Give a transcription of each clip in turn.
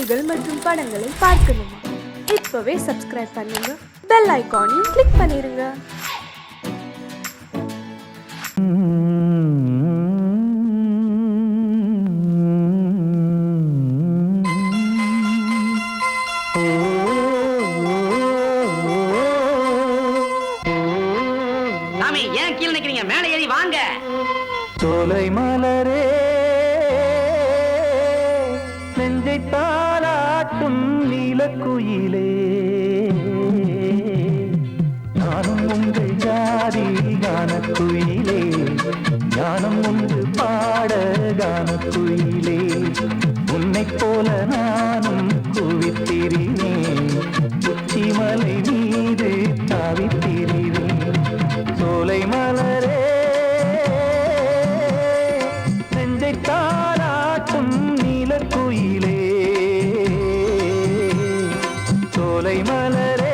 செய்திகள் மற்றும் படங்களை பார்க்கணுமா? இப்பவே சப்ஸ்கிரைப் பண்ணுங்க, பெல் ஐகானையும் கிளிக் பண்ணிருங்க. ஏன் கீழே நிக்கிறீங்க? மேலே ஏறி வாங்க. சோலை மலரே நெஞ்சை தாளாட்டும் நீலக்குயிலே, நானும் உங்கள் ஜாதி கானக்குயிலே, ஞானம் ஒன்று பாட கானக்குயிலே, உன்னை போல நானும் குவித்திரினேன், உச்சிமலை மீது தாவித்திரினேன். சோலை மலரே நெஞ்சை தாளாட்டும் நீலக்குயிலே, சோலை மலரே.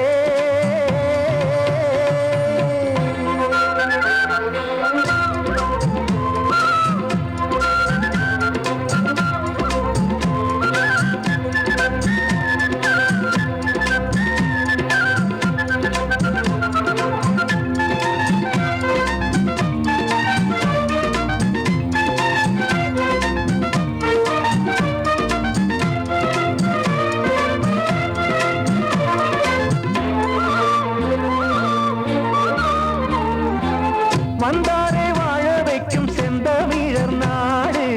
வந்தாரே வாழ வைக்கும் செந்தமிழர் நாடு,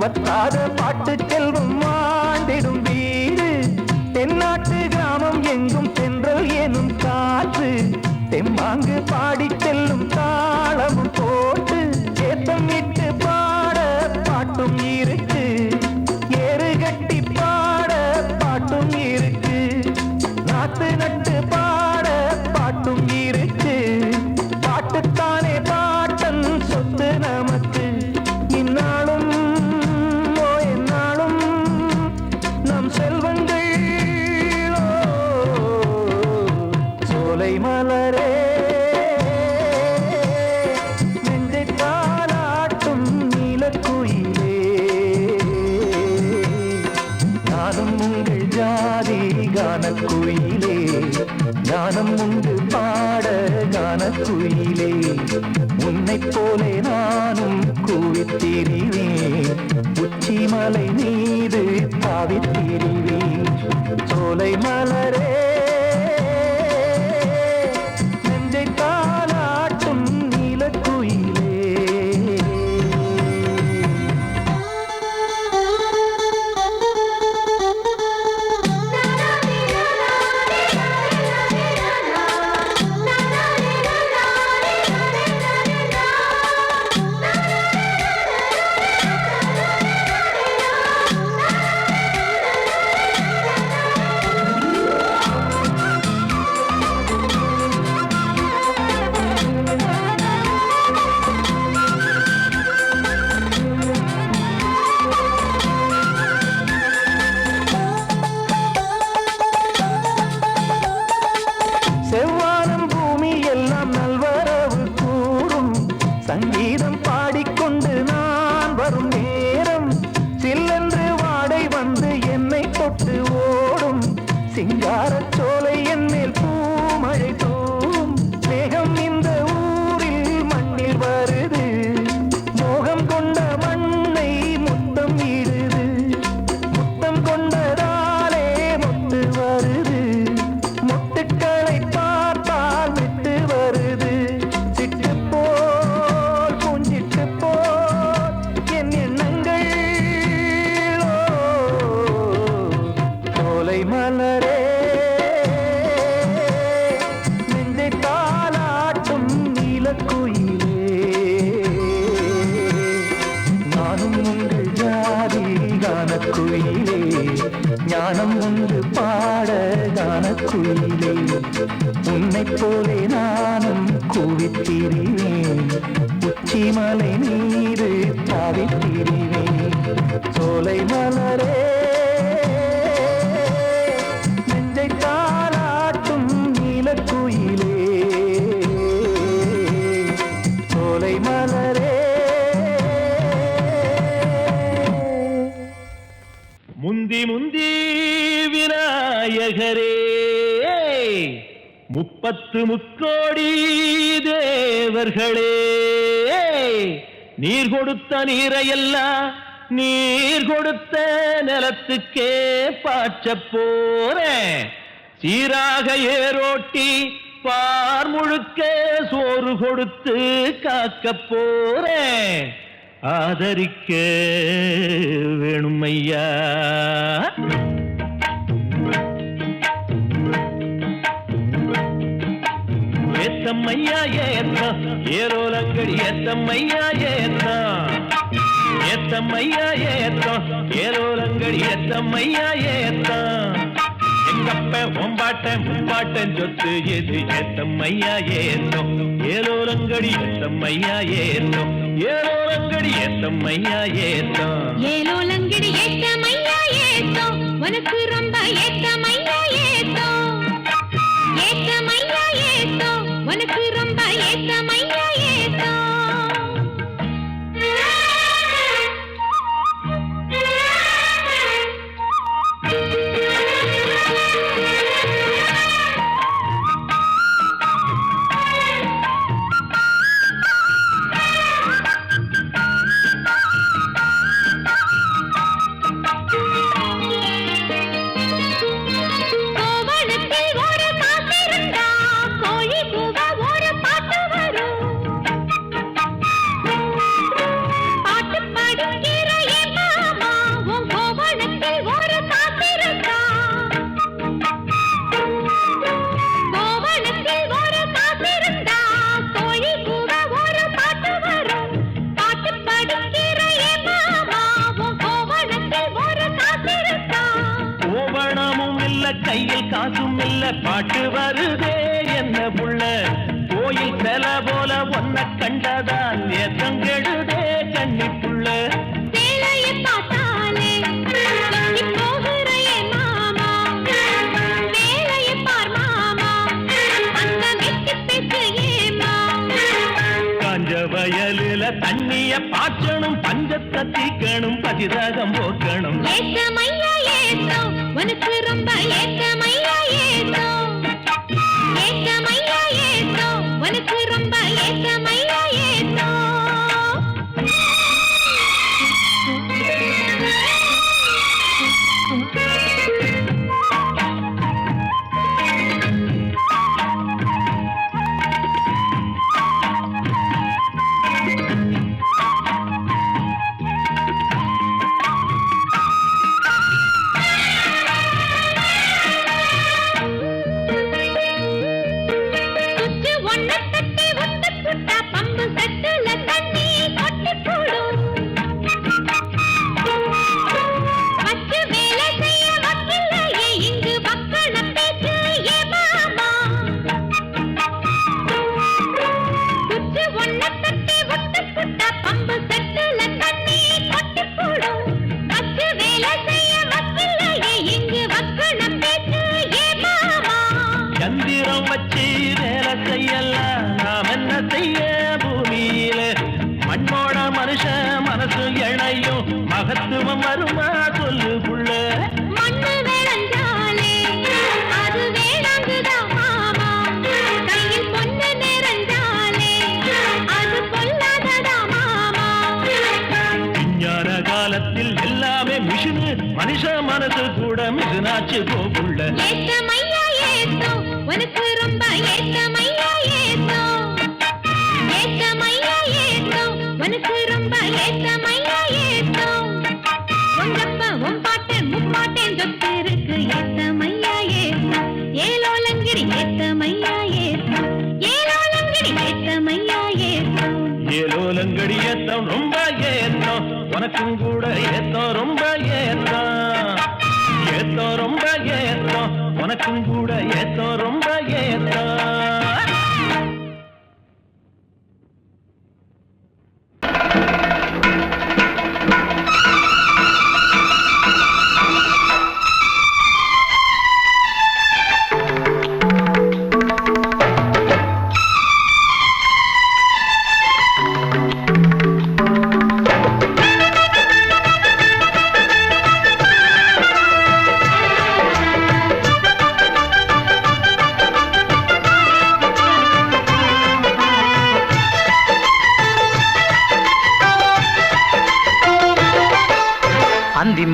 வத்தாத பாட்டு செல்வம் வாழ்ந்திடும் வீடு, தென்னாட்டு கிராமம் எங்கும் தென்றல் எனும் காற்று, தெம்மாங்கு பாடி செல்லும் தாளமும் போட்டு, ஏத்தம் இட்டு பாட பாட்டும் இருக்கு, ஏறு கட்டி பாட பாட்டும் இருக்கு, நாத்து நட்டு பாட பாட்டும் இருக்கு, பாட்டுத்தானே பாட்டன் சொத்து நமக்கு, இந்நாளும் எந்நாளும் நம் செல்வங்கள். சோலை மலரே நெஞ்சை தாளாட்டும் நீலக்குயிலே, நானும் உங்கள் ஜாதி கானக்குயிலே, ஞானம் உண்டு பாட கானக்குயிலே, உன்னைப் போலே நானும் கூவித்திரிவேன், உச்சிமலை மீது தாவித்திரிவேன். சோலை மலரே நெஞ்சை தாளாட்டும் நீலக்குயிலே. செவ்வானம் பூமி எல்லாம் நல்வரவு கூறும், சங்கீதம் பாடிக்கொண்டு நான் வரும் நேரம், சில்லென்று வாடை வந்து என்னை தொட்டு ஓடும், சிங்காரச் சோலை என் மேல் பூமழை தூவும், மேகம் இந்த ஊரில் மண்ணில் வருது, மோகம் கொண்ட மண்ணை முத்தம் இடுது, முத்தம் கொண்டதாலே முத்து வருது, முட்டுக்களை பார்த்தால் விட்டு வருது, சிட்டு போல் பூஞ்சிட்டு போல் என் எண்ணங்கள். சோலை மலரே நெஞ்சை தாளாட்டும் நீலக்குயிலே, நானும் உங்கள் ஜாதி கானக்குயிலே, ஞானம் உண்டு பாட கானக்குயிலே, உன்னைப் போலே நானும் கூவித்திரிவேன், உச்சிமலை மீது தாவித்திரிவேன். சோலை மலரே நெஞ்சை தாளாட்டும் நீலக்குயிலே, சோலை மலரே. முந்தி முந்தி விநாயகரே 30 முக்கோடி தேவர்களே நீர் கொடுத்த நீரையெல்லாம் நீர் கொடுத்த நிலத்துக்கே பாய்ச்ச போறேன் சீராக ஏரோட்டி பார் முழுக்க சோறு கொடுத்து காக்க போறேன் ஆதரிக்க வேணும் ஐயா ஏத்தம்மையா ஏத்தம் ஏரோலங்கடி ஏத்தம்மையா ஏத்தம் ஏத்தம்மையா ஏத்தம் ஏரோலங்கடி ஏத்தம்மையா ஏத்தம் எங்கப்ப ஒம்பாட்டன் முப்பாட்டன் சொத்து எது ஏத்தம்மையா ஏத்தம் ஏரோலங்கடி ஏத்தம்மையா ஏத்தம் ஏரோலங்கடி ஏத்தம்மையா ஏத்தம் ஏலோலங்கடி ஏத்தமையா ஏத்தம் உனக்கு ரொம்ப ஏத்தமையா ஏத்தம் ஏத்தமையா ஏத்தம் உனக்கு ரொம்ப ஏத்தமையா ஏத்தம் கையில் காசும் இல்ல பாட்டு வருதே என்ன புள்ள கோயில் செல போல ஒன்ன கண்டதால் ஏத்தங்கெடுதே கண்ணி புள்ள வேலையை பார்த்தாலே எங்கி போகிற என் மாமா வேலையை பார் மாமா அந்த வெட்டி பேச்சு ஏமா காஞ்ச வயலுல தண்ணிய பாய்ச்சணும் பஞ்சத்தை தீக்கணும் பதிராகம் போக்கணும் ஏத்தமையா ஏத்தம் உனக்கு ரொம்ப ஏத்தமையா ஏத்தம் ஏத்தமையா ஏத்தம் உனக்கு ரொம்ப ஏத்தமையா ஏத்தம் மகத்துவம் வருமா சொல்லு புள்ள மண்ணு வேளஞ்சாலே அது வேளாங்குதான் மாமா கையில் பொண்ணு நிறைஞ்சாலே அது பொல்லாததா மாமா விஞ்ஞான காலத்தில் எல்லாமே மிஷினு மனுஷ மனசு கூட மிஷினாச்சு போகுள்ள ஏத்தமையா ஏத்தம் உனக்கு ரொம்ப ஏத்தமையா ஏத்தம் ஏத்தமையா ஏத்தம் உனக்கு ரொம்ப ஏத்தமையா ஏத்தம் உங்கப்ப உம்பாட்டன் முப்பாட்டன் சொத்து இருக்கு ஏத்தமையா ஏத்தம் ஏலோலங்கிரி ஏத்தமையா ஏத்தம் ஏலோலங்கிரி ஏத்தமையா ஏத்தம் ஏலோலங்கடி ஏத்தம் ரொம்ப ஏத்தம் உனக்கும் கூட ஏத்தம் ரொம்ப ஏத்தம் ஏத்தம் ரொம்ப ஏத்தம் உனக்கும் கூட ஏத்தம் ரொம்ப ஏத்தம்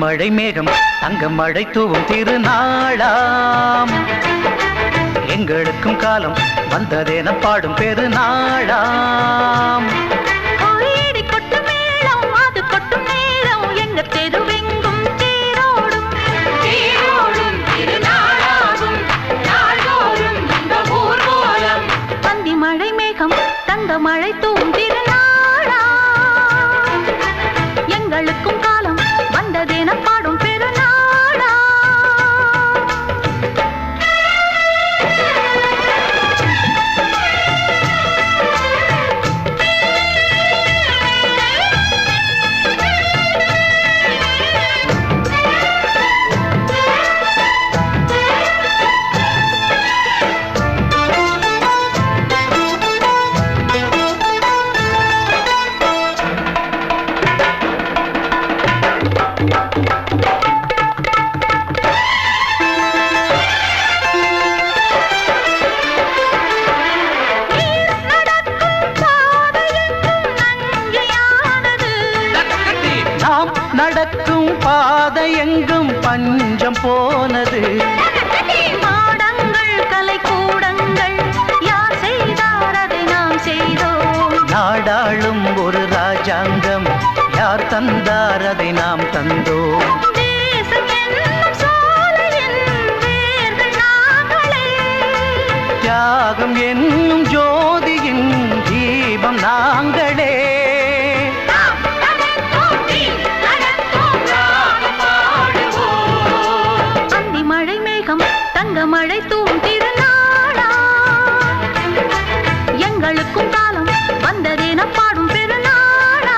மழை மேகம் தங்க மழை தூவும் திருநாளாம் எங்களுக்கும் காலம் வந்ததென பாடும் பெருநாளாம் கோயிடி கொட்டு மேளம் அது கொட்டும் நேரம் எங்க தெருவெங்கும் தேரோடும் தேரோடும் திருநாளாகும் நாள்தோறும் இந்த ஊர்வலம் பந்தி மழை மேகம் தங்க மழை தூவும் திருநாளா எங்களுக்கும் காலம் வந்ததென பாடும் பெருநாளா நடக்கும் பாதை எங்கும் பஞ்சம் போனது மாடங்கள் கலை கூடங்கள் யார் செய்தார் அதை நாம் செய்தோம் நாடாளும் ஒரு ராஜாங்கம் யார் தந்தார் அதை நாம் தந்தோம் தேசம் என்னும் சோலையின் வேர்கள் நாங்களே தியாகம் என்னும் ஜோதியின் தீபம் நாங்களே மழை தூவும் திருநாளா எங்களுக்கும் காலம் வந்ததென பாடும் பெருநாளா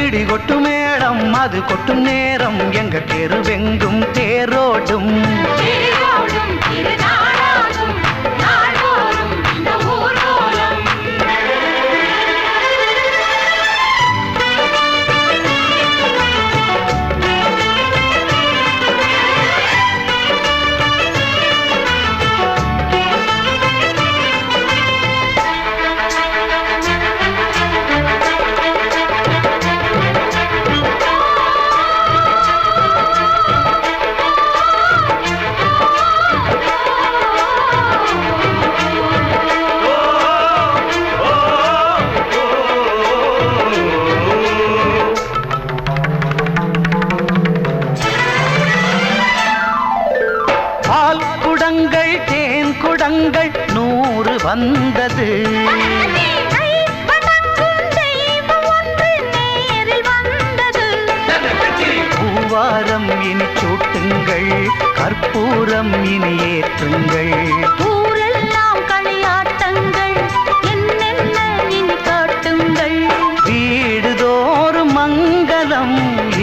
இடி கொட்டும் மேடம் அது கொட்டும் நேரம் எங்க தெருவெங்கும் தேரோடும் தேரோடும் திருநாளாகும் நாள்தோறும் இந்த ஊர்வலம் குடங்கள் 100 வந்தது பூவாரம் இனி சூட்டுங்கள் கற்பூரம் இனி ஏற்றுங்கள் ஊரெல்லாம் களியாட்டங்கள் என்னென்ன இனி காட்டுங்கள் வீடுதோறும் மங்களம்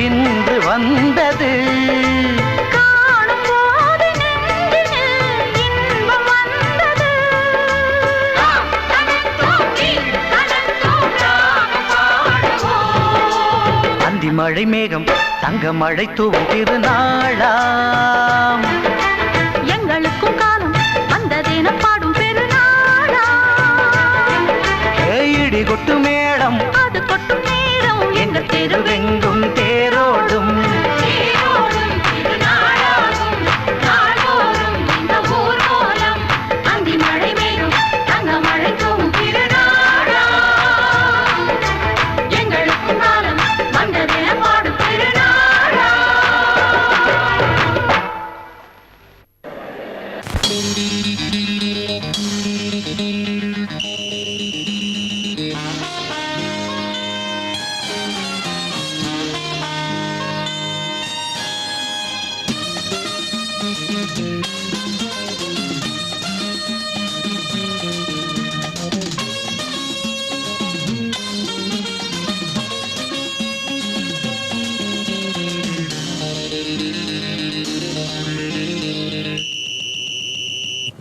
இன்று வந்தது மழை மேகம் தங்க மழை தூவும் திருநாளாம் எங்களுக்கும் காலம் வந்ததென பாடும் பெருநாளா இடி கொட்டு மேடம் அது கொட்டும் நேரம் எங்க தெருவெங்கும் தேரோடும் திருநாளாகும் நாள்தோறும் இந்த ஊர்வலம் அந்தி மழை மேகம் தங்க மழை தூவும் திருநாளா எங்களுக்கும் காலம் வந்ததென பாடும் பெருநாளா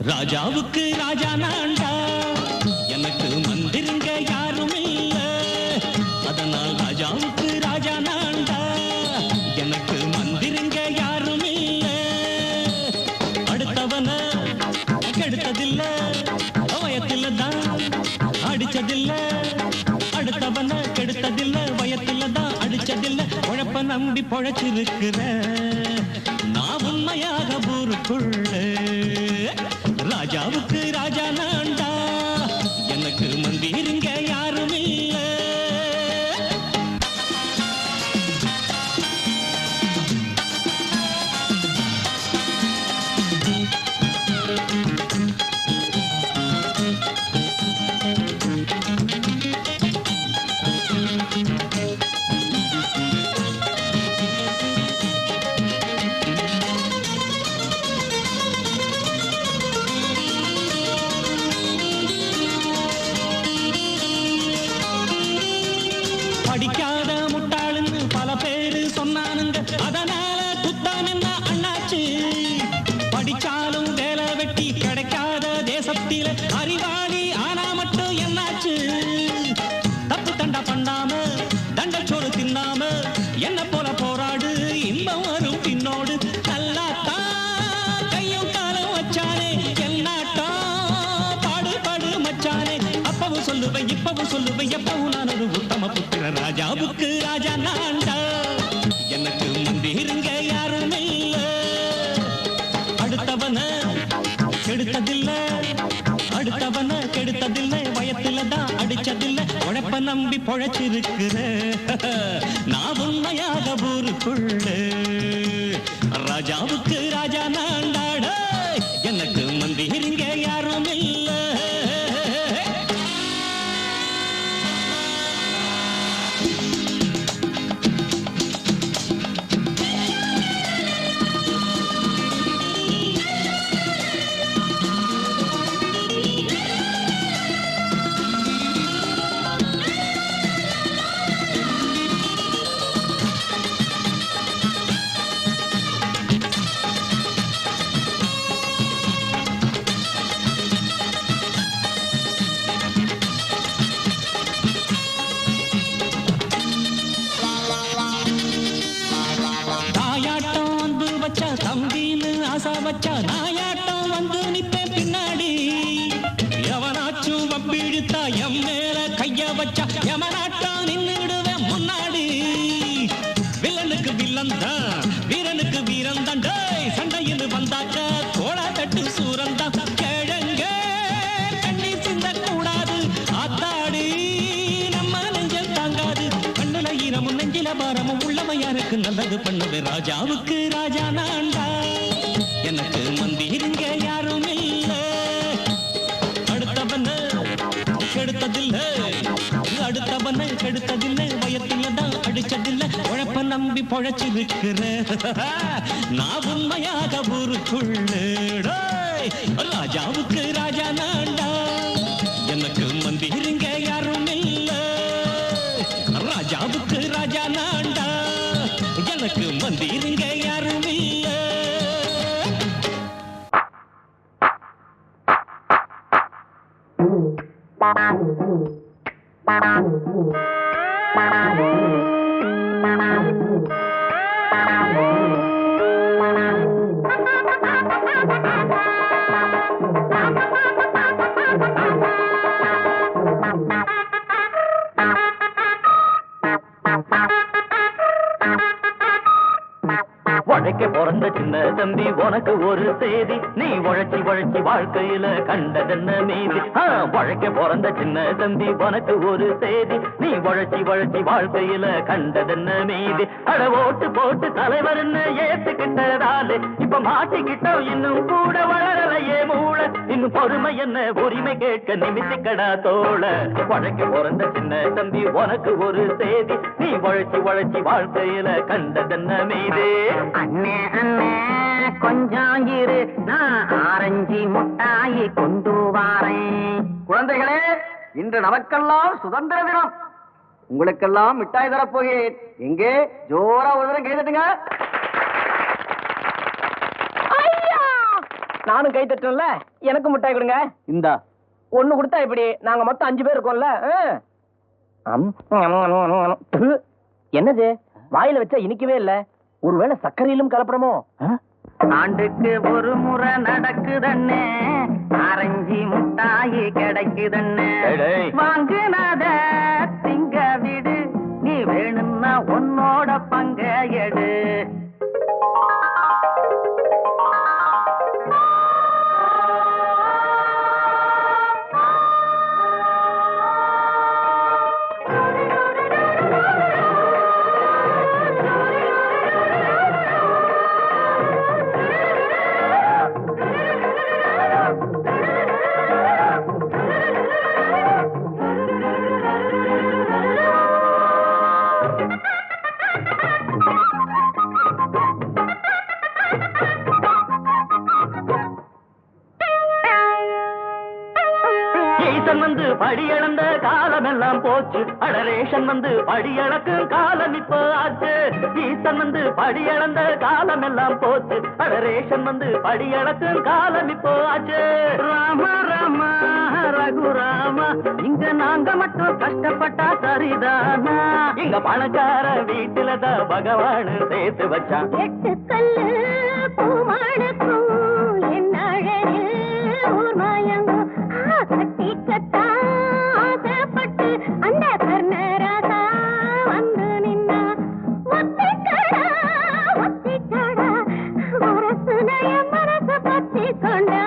ராஜாவுக்கு ராஜா நான்டா எனக்கு மந்திருங்க யாரும் இல்ல அதனால் ராஜாவுக்கு ராஜா நான்டா எனக்கு மந்திருங்க யாரும் இல்ல அடுத்தவன கெடுத்ததில்ல வயத்தில தான் அடிச்சதில்ல அடுத்தவன கெடுத்ததில்ல வயத்தில தான் அடிச்சதில்ல உழப்ப நம்ம நம்பி பொழைச்சிருக்கிற நான் உண்மையாக ஊருக்குள்ள ராஜாவுக்கு ராஜா நான்டா எனக்கு மந்திருங்க யாரும் இல்ல படிக்காத முட்டாளுன்னு பல பேரு சொன்னானுங்க அதனால குத்தம் என்ன அண்ணாச்சு படிச்சாலும் வேலை வெட்டி கிடைக்காத தேசத்தில அறிவாளி ஆனா மட்டும் என்னாச்சு தப்பு தண்டா பண்ணாம தண்டச்சோறு தின்னாம என்ன போல போராடு இன்பம் வரும் பின்னோடு நல்லாத்தான் கையும் காலம் வச்சானே என்னாட்டா பாடு பாடு மச்சானே அப்பவும் சொல்லுவேன் இப்பவும் சொல்லுவேன் எப்பவும் நான் ஒரு உத்தம புத்திர ராஜாவுக்கு ராஜா நான்டா எனக்கு மந்திருங்க யாரும் இல்ல அடுத்தவன கெடுத்ததில்ல அடுத்தவன கெடுத்ததில்ல வயத்துல தான் அடிச்சதில்ல உழைப்ப நம்பி பொழைச்சிருக்கிற நான் உண்மையாக ஊருக்குள்ள ராஜாவுக்கு ராஜா நான்டாட எனக்கு மந்திருங்க யாரும் இல்ல தாயாட்டம் வந்து வச்சா தம்பின்னு ஆசா வச்சா நாயாட்டம் வந்து நிப்பேன் பின்னாடி எவனாச்சும் வம்பிழுத்தா எம் மேல கைய வச்சா எவனாட்டம் நின்னுடுவேன் முன்னாடி வில்லனுக்கு வில்லன் தான் வீரனுக்கு வீரன் தான் டேய் சண்டையில் வந்தாக்க கோலா தட்டு சூரன் தான் கிழங்க கண்ணி சிந்த கூடாது ஆத்தாடி நம்ம நெஞ்சல் தாங்காது கண்ணுல ஈரமும் நெஞ்சில பாரமும் உள்ளவன் யாருக்கு நல்லது பண்ணுது ராஜாவுக்கு ராஜா நான்டா எனக்கு மந்திருங்க யாரும் இல்ல அடுத்தவன கெடுத்ததில்ல அடுத்தவன கெடுத்ததில்ல வயத்துல தான் அடிச்சதில்ல உழைப்ப நம்பி பொழைச்சிருக்கிற நான் உண்மையாக ஊருக்குள்ள டேய், ராஜாவுக்கு ராஜா நான்டா எனக்கு மந்திருங்க யாரும் இல்ல ராஜாவுக்கு ராஜா நான்டா எனக்கு மந்திருங்க யாரும் இல்ல உழைக்க பிறந்த சின்ன தம்பி உனக்கு ஒரு செய்தி நீ உழைச்சி உழைச்சி வாழ்க்கையில கண்டதென்ன மீதி உழைக்க பிறந்த சின்ன தம்பி உனக்கு ஒரு செய்தி நீ உழைச்சி உழைச்சி வாழ்க்கையில கண்டதென்ன மீதி அட ஓட்டு போட்டு தலைவர்னு ஏத்துக்கிட்டதாலே இப்ப மாட்டிக்கிட்டோம் இன்னும் கூட வளரலையே மூளை இன்னும் பொறுமை என்ன உரிமை கேட்க நிமித்திக்கடா தோழ உழைக்க பிறந்த சின்ன தம்பி உனக்கு ஒரு செய்தி நீ உழைச்சி உழைச்சி வாழ்க்கையில கண்டதென்ன மீதி அண்ணே அண்ணே கொஞ்சம் இரு நான் ஆரஞ்சு முட்டாயி கொண்டு வாரேன். குழந்தைகளே இன்று நமக்கெல்லாம் சுதந்திர தினம் உங்களுக்கெல்லாம் மிட்டாய் தரப்போகிறேன் எங்கே ஜோரா ஒரு தரம் கைதட்டுங்க நானும் கை தட்டல எனக்கு முட்டாய் கொடுங்க. இந்தா ஒண்ணு கொடுத்தா இப்படி நாங்க மொத்தம் 5 பேர் இருக்கோம்ல. என்னது வாயில வச்சா இனிக்கவே இல்ல, ஒருவேளை சர்க்கரையிலும் கலப்படமோ? ஆண்டுக்கு ஒரு முறை நடக்குதண்ணே ஆரஞ்சு முட்டாயி கிடைக்குதண்ணே, வாங்குனத திங்க விடு நீ வேணும்னா உன்னோட பங்கு அங்க எடு. ஈசன் வந்து படியளந்த காலமெல்லாம் போச்சு, அடரேஷன் வந்து படியளக்கும் காலம் இப்போ ஆச்சு. ஈசன் வந்து படியளந்த காலமெல்லாம் போச்சு, அடரேஷன் வந்து படியளக்கும் காலம் இப்போ ஆச்சு. ராம ராம ரகுராமா, இங்க நாங்க மட்டும் கஷ்டப்பட்டா சரிதானா? இங்க பணக்கார வீட்டுலதான் பகவான் சேர்த்து வச்சான். எட்டு கல்லு பூமானுக்கும் என் அழகு ஊர் மாயங்கும் கட்டி கட்டா ஆசைப்பட்டு அந்த கர்ணராசா வந்து நின்னா. ஒத்திக்கடா ஒத்திக்கடா அரசுடைய மனசு பத்தி கொண்டா.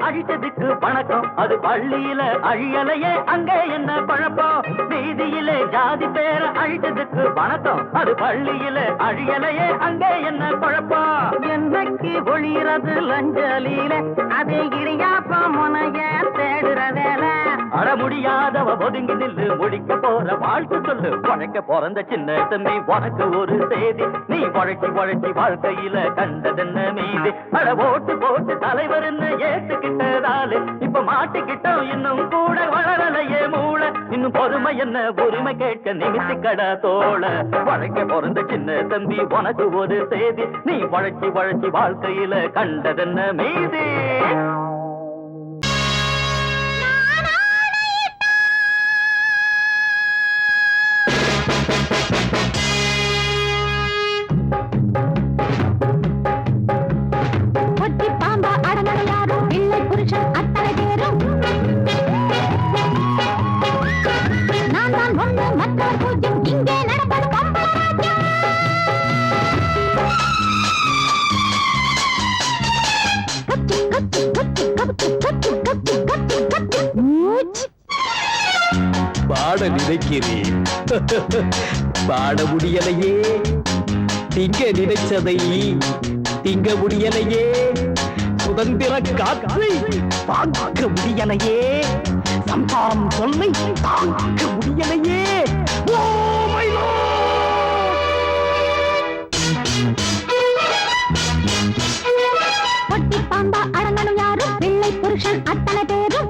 அழிச்சதுக்கு வணக்கம், அது பள்ளியில அழியலையே அங்கே என்ன குழப்பம்? வீதியிலே ஜாதி பேர அழிச்சதுக்கு வணக்கம், அது பள்ளியில அழியலையே அங்கே என்ன குழப்பம்? என்னைக்கு ஒளிறது லஞ்சலியில அதே இடியாப்ப முனைய தேடுற வேலை. அட முடியாதவ ஒதுங்கி நில்லு, முடிக்க போற வாழ்த்து சொல்லு. உழைக்க பிறந்த சின்ன தம்பி உனக்கு ஒரு செய்தி, நீ உழைச்சி உழைச்சி வாழ்க்கையில கண்டதென்ன மீதி. அட ஓட்டு போட்டு தலைவர்னு ஏத்துக்கிட்டதாலே இப்ப மாட்டிக்கிட்டோம், இன்னும் கூட வளரலையே மூளை. இன்னும் பொறுமை என்ன உரிமை கேட்க நிமித்திக்கடா தோள. உழைக்க பிறந்த சின்ன தம்பி உனக்கு ஒரு செய்தி, நீ உழைச்சி உழைச்சி வாழ்க்கையில கண்டதென்ன மீதி. பாட நினைக்கிறேன், பாட முடியலையே. திங்க நினைச்சதை திங்க முடியலையே. சுதந்திர காற்றை தாங்க முடியலையே. சம்சாம் சொல்லை தாங்க முடியலையே. ஓ மை பொட்டி பாம்பா அடங்கணும் யாரும், வெள்ளை புருஷன் அத்தனை பேரும்.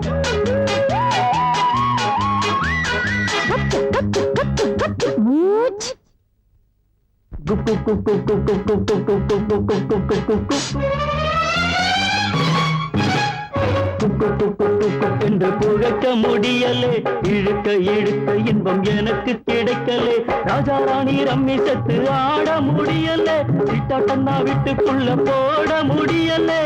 என்று புழக்க முடியலே, இழுக்க இழுக்க இன்பம் எனக்கு கிடைக்கலே. ராஜா ராணி ரம்மி சத்து ஆட முடியலே, விட்டாட்டா வீட்டுக்குள்ள போட முடியலே.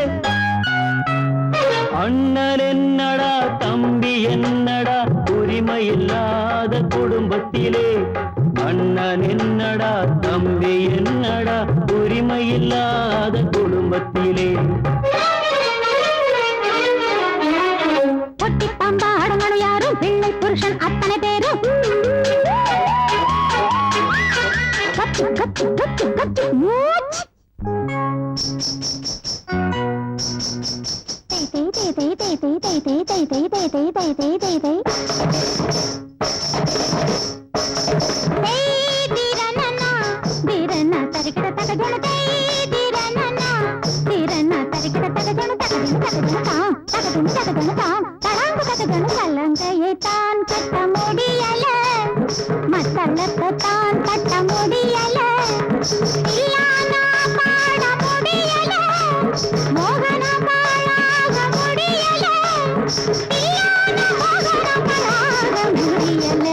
அண்ணன் என்னடா தம்பி என்னடா உரிமை இல்லாத குடும்பத்திலே. அண்ணன் என்னடா தம்பி என்னடா உரிமை இல்லாத குடும்பத்திலே. பொட்டி பாம்பா அடங்கணும் யாரும், வெள்ளை புருஷன் அத்தனை பேரும். கத்து கத்து கத்து கத்து மூச்சு. கலங்கையை தான் கட்ட முடிய தளக்கத்தான் தட்ட முடியல இல்லானா பாட முடியல மோகன பாழாக முடியல இல்லானா மோகன பாழாக முடியல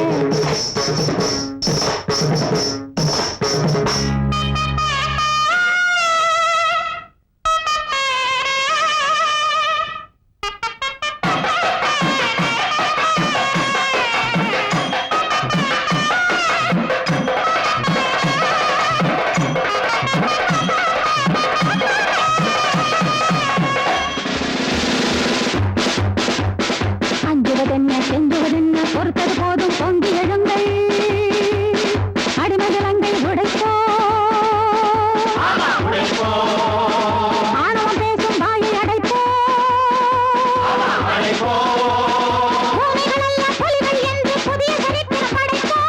பொறுத்தது போதும் பொங்கி எழுங்கள் அடிமகளங்கள் உடைப்போ ஆணவம் பேசும் வாயை அடைப்போ பூமிகளல்ல புலிகள் என்று புதிய சரித்திரம் படைப்போ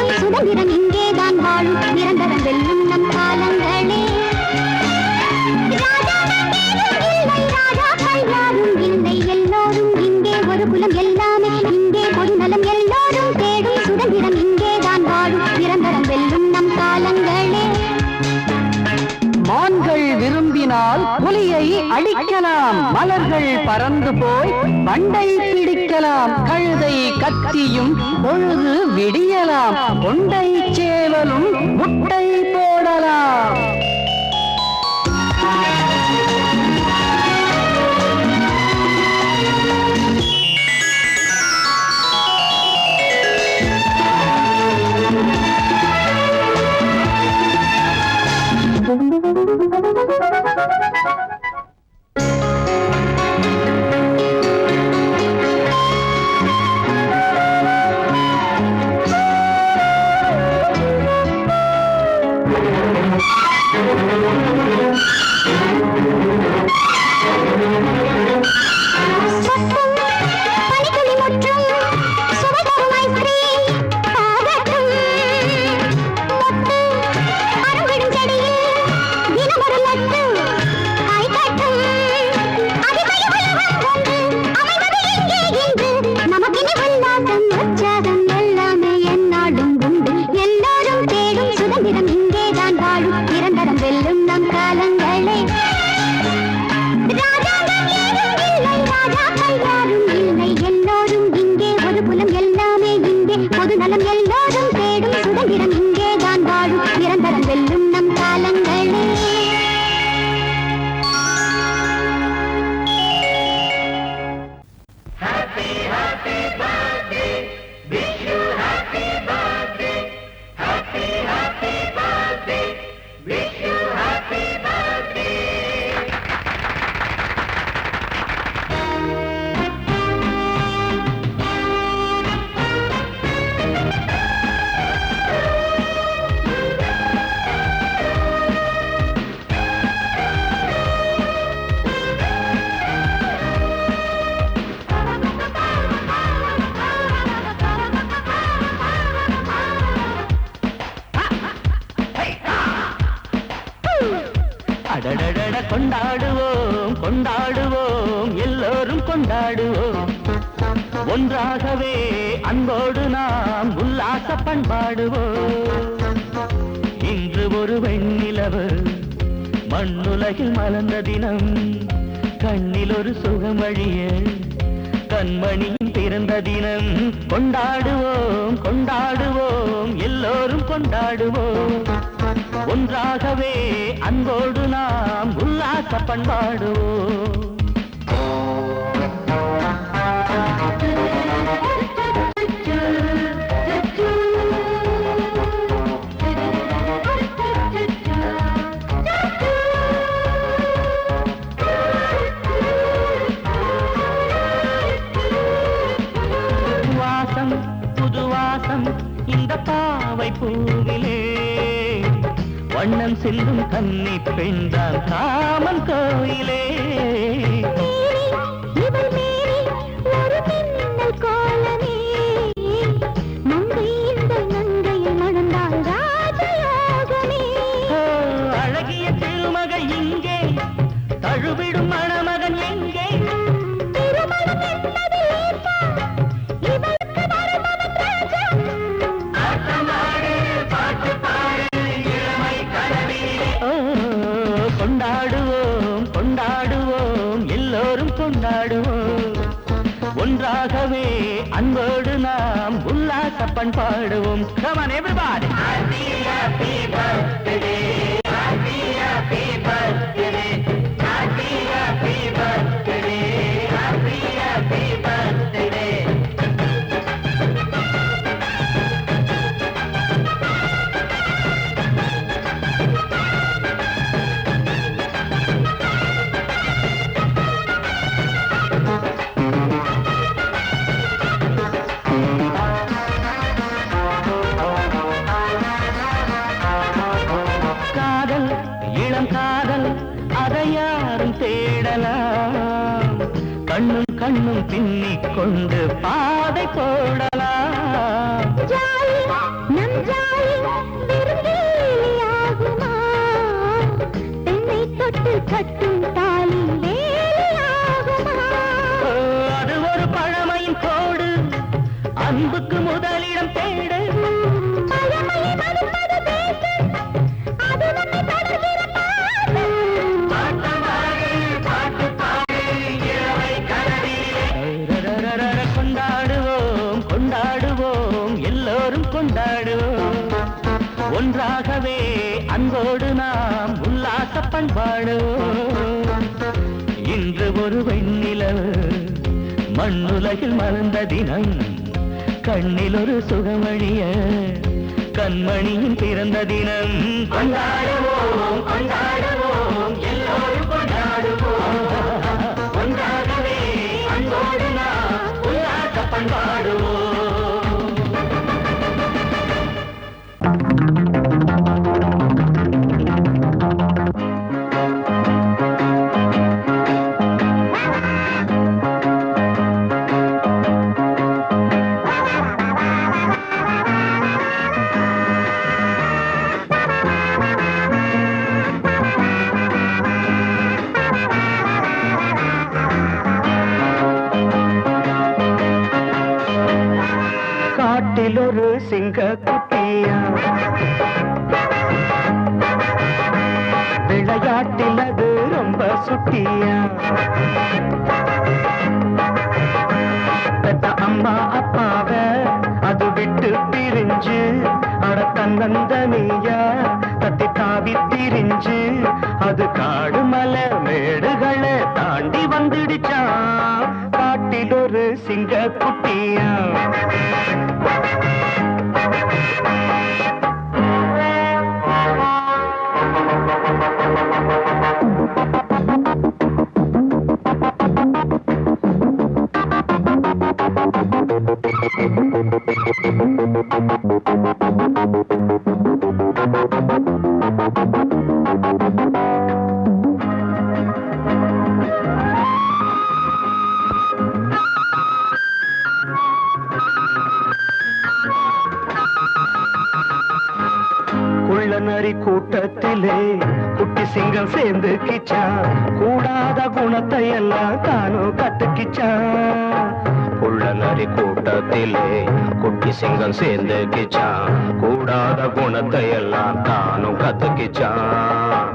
சுதந்திரம் எங்கேதான் வாழும் நிரந்தரம் வெல்லும் நம் காலங்களே ராஜாக்கள் யாரும் இல்லை எல்லோரும் இங்கே ஒரு குலம் எல்லாமே இங்கே பொது நலம் எல்லோரும் தேடும் சுதந்திரம் இங்கேதான் வாழும் நிரந்தரம் வெல்லும் நம் காலங்களே புலியை அடிக்கலாம் மலர்கள் பறந்து போய் பண்டை பிடிக்கலாம் கழுதை கத்தியும் பொழுது விடியலாம் கொண்டை சேவலும் முட்டை போடலாம் Wish you happy birthday. கொண்டாடுவோம் கொண்டாடுவோம் எல்லோரும் கொண்டாடுவோம் ஒன்றாகவே அன்போடு நாம் உல்லாச பண்பாடுவோம் இன்று ஒரு வெண்ணிலவு மண்ணுலகில் மலர்ந்த தினம் கண்ணில் ஒரு சுகம் வழிய கண்மணியின் பிறந்த தினம் கொண்டாடுவோம் கொண்டாடுவோம் எல்லோரும் கொண்டாடுவோம் ஒன்றாகவே அன்போடு நாம் உல்லாச பண்பாடுவோம் புதுவாசம் இந்த பாவை பூவிலே வண்ணம் செல்லும் கன்னி பெண்தான் காமன் கோயிலே அழகிய திருமகள் இங்கே தழுவிடும் மணமகன் எங்கே கொண்டாடுவோம் கொண்டாடுவோம் எல்லோரும் கொண்டாடுவோம் ஒன்றாகவே அன்போடு நாம் உல்லாச பண்பாடுவோம் Come on everybody happy happy birthday happy happy birthday happy happy birthday happy happy birthday காதல் அதை யாரும் தேடலாம் கண்ணும் கண்ணும் பின்னிக் கொண்டு பாதை போடலாம் கட்டும் தாலி அது ஒரு பழமையின் கோடு அன்புக்கு முதலிடம் தேடு கொண்டாடுவோம் கொண்டாடுவோம் எல்லோரும் கொண்டாடுவோம் ஒன்றாகவே அன்போடு நாம் உல்லாச பண்பாடுவோம் இன்று ஒரு வெண்ணிலவு மண்ணுலகில் மலர்ந்த தினம் கண்ணில் ஒரு சுகமழிய கண்மணியின் பிறந்த தினம் கொண்டாடுவோம் கொண்டாடுவோம் எல்லோரும் கொண்டாடுவோம் ஒன்றாகவே அன்போடு நாம் உல்லாச பண்பாடுவோம் காட்டில் ஒரு சிங்க குட்டியா விளையாட்டில் அது ரொம்ப சுட்டியா பெத்த அம்மா அப்பாவ அது விட்டு பிரிஞ்சு அட தன்னந்தனியா தத்தி தாவி திரிஞ்சு அது காடு மலை மேடுகளை தாண்டி வந்துடுச்சான் காட்டில் ஒரு சிங்க குட்டியா குள்ளநரி கூட்டத்திலே குட்டி சிங்கம் சேர்ந்து கிச்சான் கூடாத குணத்தை எல்லாம் தானும் கத்துக்கிச்சான் புள்ள நரி கூட்டத்திலே குட்டி சிங்கம் சேர்ந்துக்கிச்சான் கூடாத குணத்தை எல்லாம் தானும் கத்துக்கிச்சான்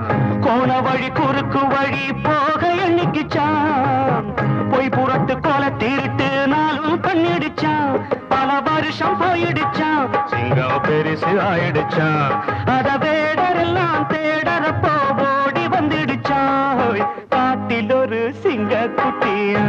கோண வழி குறுக்கு வழி போக எண்ணிக்கிச்சான் பொய் புறத்து கொலை திருட்டு நாளும் பண்ணிடுச்சான் பல வருஷம் போயிடுச்சான் சிங்கம் பெருசு ஆயிடுச்சான் அத வேடரெல்லாம் தேடறப்போ ஓடி வந்துடுச்சான் காட்டில் ஒரு சிங்க குட்டியா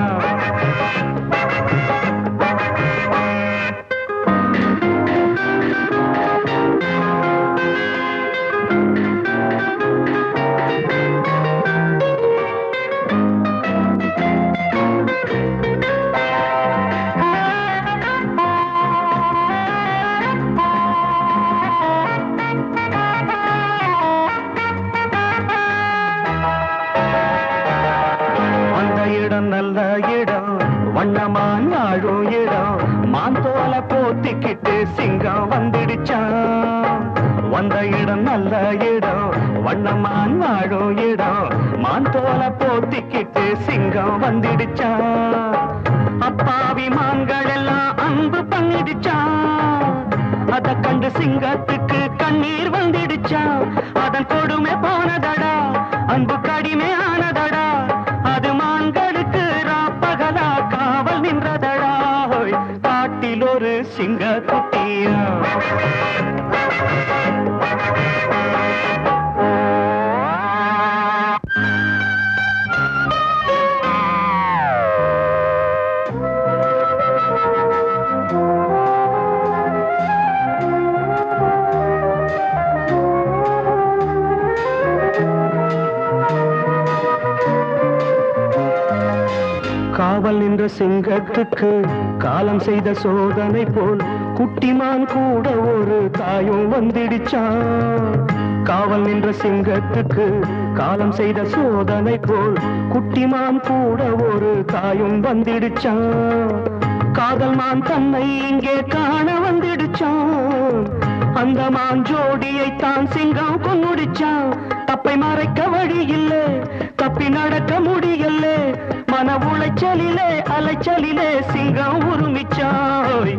நல்ல இடம் வண்ணமான் வாழும் இடம் மாந்தோல போத்திக்கிட்டு சிங்கம் வந்துடுச்சான் வந்த இடம் நல்ல இடம் வண்ணமான் வாழும் இடம் மாந்தோல போத்திக்கிட்டு சிங்கம் வந்துடுச்சான் அப்பாவி மான்கள் எல்லாம் அன்பு பண்ணிடுச்சான் அத கண்டு சிங்கத்துக்கு கண்ணீர் வந்துடுச்சான் அதன் கொடுமை போனதடா அன்பு கடிமை ஆனதடா அது மான்களுக்கு ராப்பகலா காவல் நின்றதடா காட்டில் ஒரு சிங்க குட்டியா காவல் நின்ற சிங்கத்துக்கு காலம் செய்த சோதனை போல் குட்டிமான் கூட ஒரு தாயும் வந்துடுச்சான் காவல் நின்ற சிங்கத்துக்கு காலம் செய்த சோதனை போல் குட்டிமான் கூட ஒரு தாயும் வந்துடுச்சான் காதல் மான் தன்னை இங்கே காண வந்துடுச்சான் அந்த மான் ஜோடியை தான் சிங்கம் கொன்னுடிச்சான் தப்பை மறைக்க வழி இல்லை தப்பி நடக்க முடியல மன உளைச்சலிலே அலைச்சலிலே சிங்கம் உருமிச்சாய்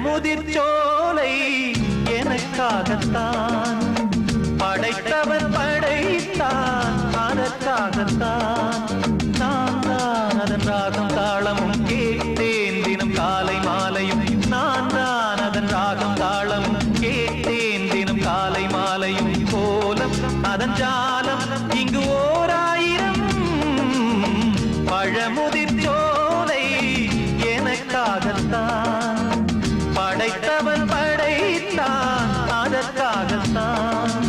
முதிர்ச்சோலை எனக்காகத்தான் படைத்தவன் படைத்தான் அதற்காகத்தான் நான் தான் அதன் ராகம் தாளமும் கேட்டேன் தினம் காலை மாலையும் நான் தான் அதன் ராகம் தாளமும் கேட்டேன் தினம் காலை மாலையும் கோலம் அதன் ஜாலம் இங்கு ஓர் ஆயிரம் பழமுதிர்ச்சோலை எனக்காகத்தான் படைத்தவன் படைத்தான் அதற்காகத்தான்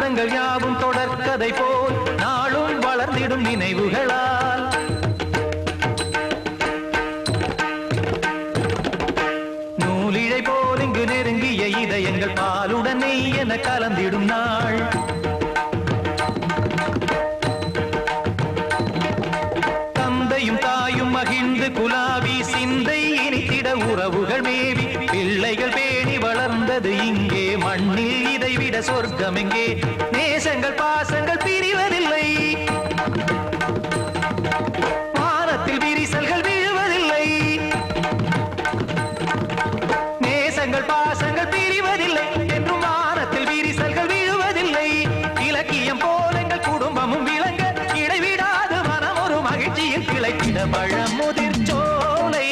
தருணங்கள் யாவும் தொடர்கதை போல் நாளும் வளர்ந்திடும் நினைவுகளால் நூலிழை போல் இங்கு நெருங்கிய இதயங்கள் பாலுடன் நெய் என கலந்திடும் நாள் தந்தையும் தாயும் மகிழ்ந்து குலாவி சிந்தை இனித்திட உறவுகள் மேவி பிள்ளைகள் பேணி வளர்ந்தது இங்கே மண்ணில் இதைவிட சொர்க்கம் எங்கே நேசங்கள் பாசங்கள் பிரிவதில்லை வானத்தில் விரிசல்கள் விழுவதில்லை நேசங்கள் பாசங்கள் பிரிவதில்லை என்றும் வானத்தில் விரிசல்கள் விழுவதில்லை இலக்கியம் போல எங்கள் குடும்பமும் விளங்க இடைவிடாது மனம் ஒரு மகிழ்ச்சியில் கிளைத்திட பழமுதிர் சோலை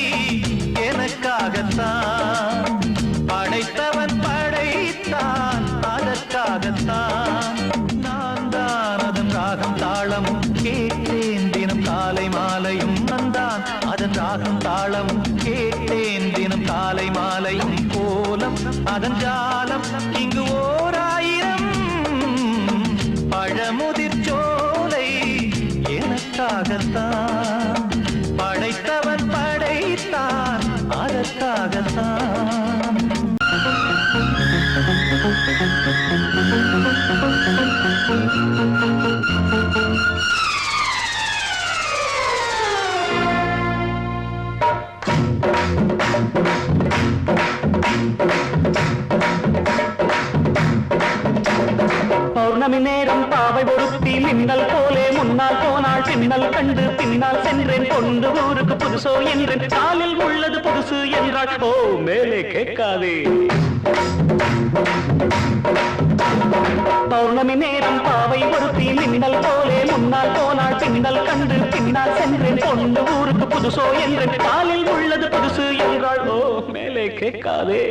எனக்காகத்தான் படைத்தவன் படைத்தான் அதற்காகத்தான் நான் தான் அதன் ராகம் தாளமும் கேட்டேன் தினம் காலை மாலையும் நந்தான் அதன் ராகம் தாளமும் கேட்டேன் தினம் காலை மாலையும் கோலம் அதன் ஜாலம் இங்கு ஓர் ஆயிரம் பழமுதிர் சோலை எனக்காகத்தான் படைத்தவன் படைத்தான் அதற்காகத்தான் பௌர்ணமி நேரம் பாவை ஒருத்தி மின்னல் போலே முன்னால் போனாள் பின்னல் கண்டு பின்னால் சென்றேன் கொண்டு ஊருக்கு புதுசோ என்றேன் காலில் உள்ளது புதுசு என்றாள் ஓ மேலே கேட்காதே பௌர்ணமி நேரம் பாவை ஒருத்தி மின்னல் போலே முன்னால் போனாள் பின்னல் கண்டு பின்னால் சென்றேன் கொண்டு ஊருக்கு புதுசோ என்றேன் காலில் உள்ளது புதுசு என்றாள் ஓ மேலே கேட்காதே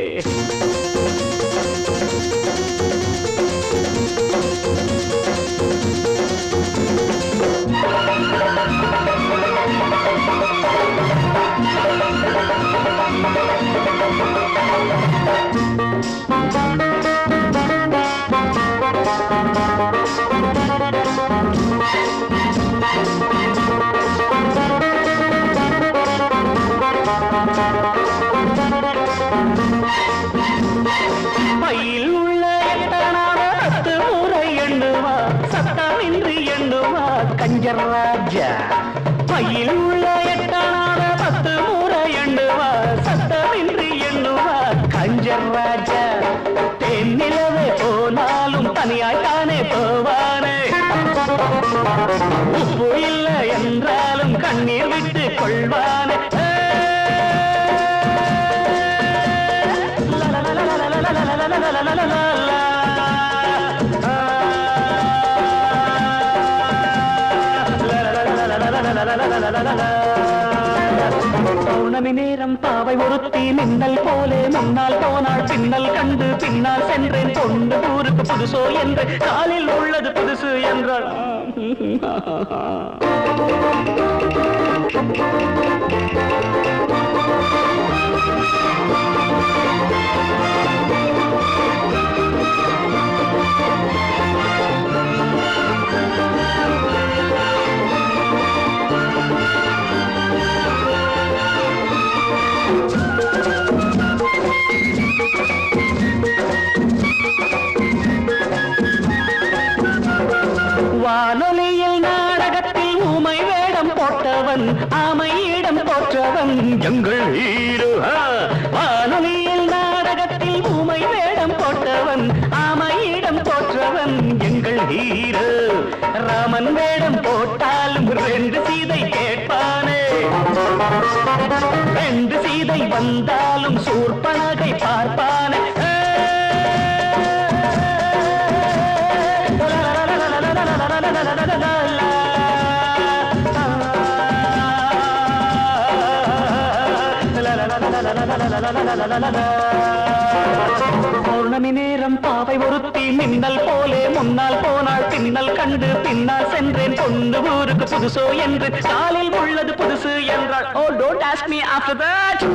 பையில் உள்ள எட்டனான 10 முறை எண்ணுவா சத்தமின்றி எண்ணுவா கஞ்சர் ராஜா பையில் உள்ள எட்டனான 10 முறை எண்ணுவா சத்தமின்றி எண்ணுவா கஞ்சர் ராஜா தென்னிலவே போனாலும் தனியாய்த்தானே போவானே உப்பு இல்லை என்றாலும் கண்ணீர் விட்டு கொள்வானே பௌர்ணமி நேரம் பாவை ஒருத்தி மின்னல் போலே முன்னால் போனாள் பின்னல் கண்டு பின்னால் சென்றேன் கொண்டு ஊருக்கு புதுசோ என்று காலில் உள்ளது புதுசு என்றாள் வானொலியில் நாடகத்தில் ஊமை வேடம் போட்டவன் ஆமையிடம் போற்றவன் எங்கள் ஹீரோ வானொலியில் நாடகத்தில் ஊமை வேடம் போட்டவன் ஆமையிடம் போற்றவன் எங்கள் ஹீரோ ராமன் வேடம் போட்டாலும் 2 சீதை கேட்பானே 2 சீதை வந்தாலும் சூர்பனகை பார்ப்பானே பௌர்ணமி நேரம் பாவை ஒருத்தி மின்னல் போலே முன்னால் போனாள் பின்னல் கண்டு பின்னால் சென்றேன் கொண்டு ஊருக்கு புதுசோ என்று காலில் உள்ளது புதுசு என்றாள் ஓ don't ask me after that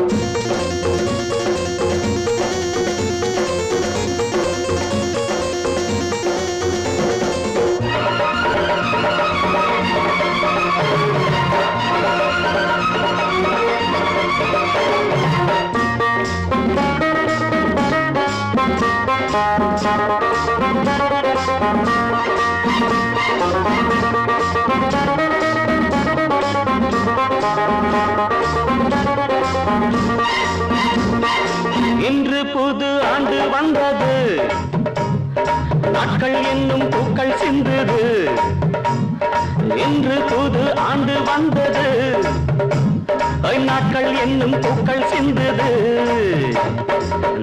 இன்று புது ஆண்டு வந்தது, நாட்கள் என்னும் பூக்கள் சிந்தது. இன்று புது ஆண்டு வந்தது, நாட்கள் என்னும் பூக்கள் சிந்தது.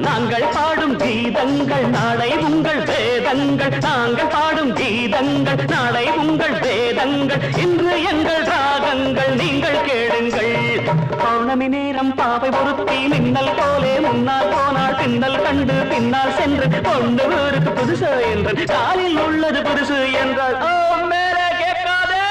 நாங்கள் பாடும் கீதங்கள் நாளை உங்கள் வேதங்கள், நாங்கள் பாடும் கீதங்கள் நாளை உங்கள் வேதங்கள். இன்று எங்கள் ராகங்கள் நீங்கள் கேளுங்கள். பௌர்ணமி நேரம் பாவை பொருத்தி மின்னல் போலே முன்னால் போனால் பின்னல் கண்டு பின்னால் சென்று கொண்டு ஊருக்கு புதுசு என்று காலில் உள்ளது புதுசு என்றால் ஓ மேலே கேட்காதே.